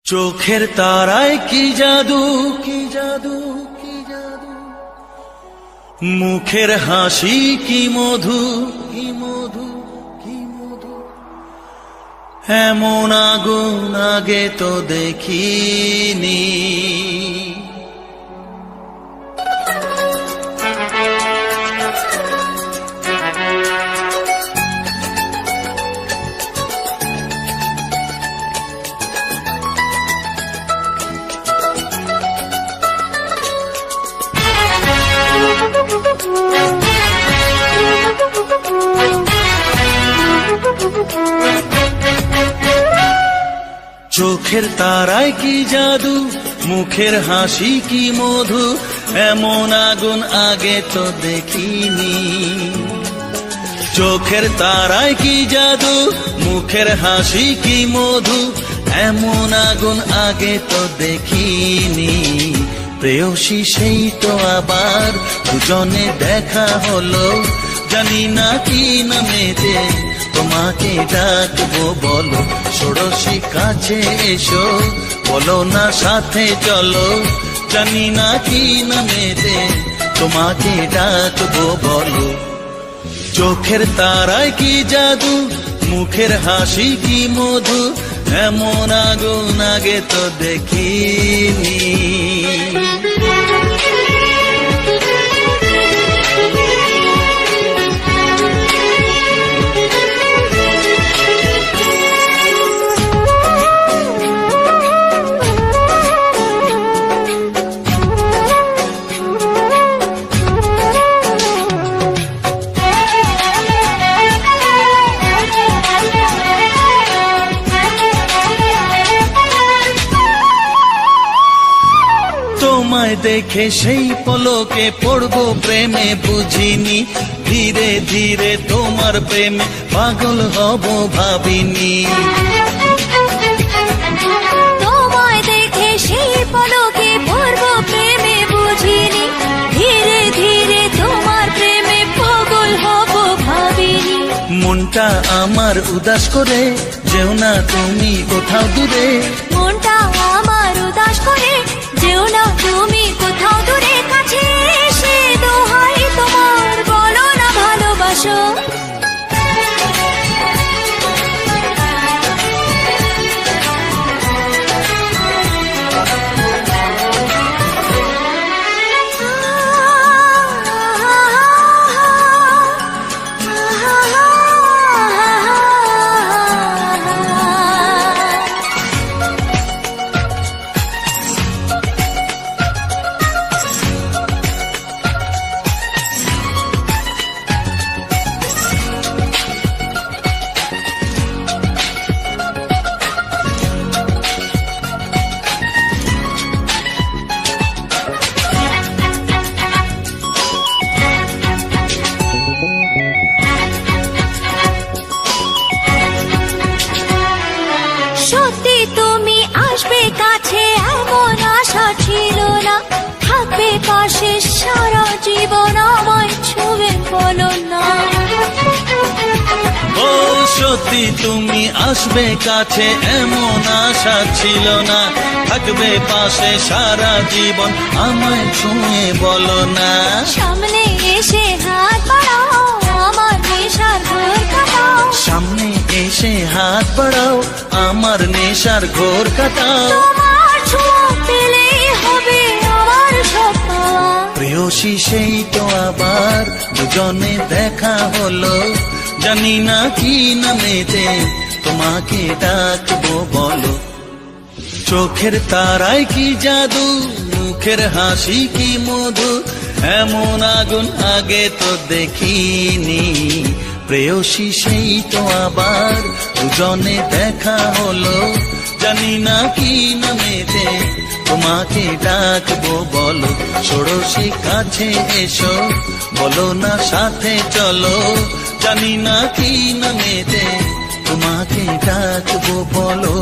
চোখের তারায় কি জাদু, কি জাদু, কি জাদু, মুখের হাসি কি মধু, কি মধু, কি মধু, এমন আগুন আগে তো দেখিনি। চোখের তারায় কি জাদু, মুখের হাসি কি মধু, এমন আগুন আগে তো দেখিনি। চোখের তারায় কি জাদু, মুখের হাসি কি মধু, এমন আগুন আগে তো দেখিনি। প্রেয়সী সেই তো আবার দুজনে দেখা হলো, জানি না কি নামেতে তোমাকে ডাকবো, বলো ষোড়শী কাছে এসো, বলো না সাথে চলো, জানি না কি নামেতে তোমাকে ডাকবো, বলো। চোখের তারায় কি জাদু, মুখের হাসি কি মধু, এমন আগুন আগে তো দেখিনি। তোমায় দেখে সেই পলকে পড়বো প্রেমে বুঝিনি, ধীরে ধীরে তোমার প্রেমে পাগল হব ভাবিনি। তোমায় দেখে সেই পলকে পড়বো প্রেমে বুঝিনি, ধীরে ধীরে তোমার প্রেমে পাগল হব ভাবিনি। মনটা আমার উদাস করে যেও না তুমি কোথাও দূরে, মনটা আমার উদাস করে যেও না তুমি কোথাও দূরে, কাছে এসে দোহাই তোমার বলো না ভালোবাসো। সত্যি তুমি আসবে কাছে এমন আশা ছিল না, থাকবে পাশে সারা জীবন আমায় ছুঁয়ে বলো না। ও সত্যি তুমি আসবে কাছে এমন আশা ছিল না, থাকবে পাশে সারা জীবন আমায় ছুঁয়ে বলো না। সামনে এসে হাত বাড়াও আমার নেশার ঘোর কাটাও, সামনে এসে হাত বাড়াও আমার নেশার ঘোর কাটাও। তোমার ছোঁয়া পেলেই হবে আমার সব পাওয়া। প্রেয়সী সেই তো আবার দুজনে দেখা হলো, জানি না কি নামেতে তোমাকে ডাকবো, বলো। চোখের তারায় কি জাদু, মুখের হাসি কি মধু, এমন আগুন আগে তো দেখিনি। প্রেয়সী সেই তো আবার দুজনে দেখা হলো, জানি না কি নামেতে তোমাকে ডাকবো, বলো ষোড়শী কাছে এসো, বলো না সাথে চলো, জানি না কি নামেতে তোমাকে ডাকবো, বলো।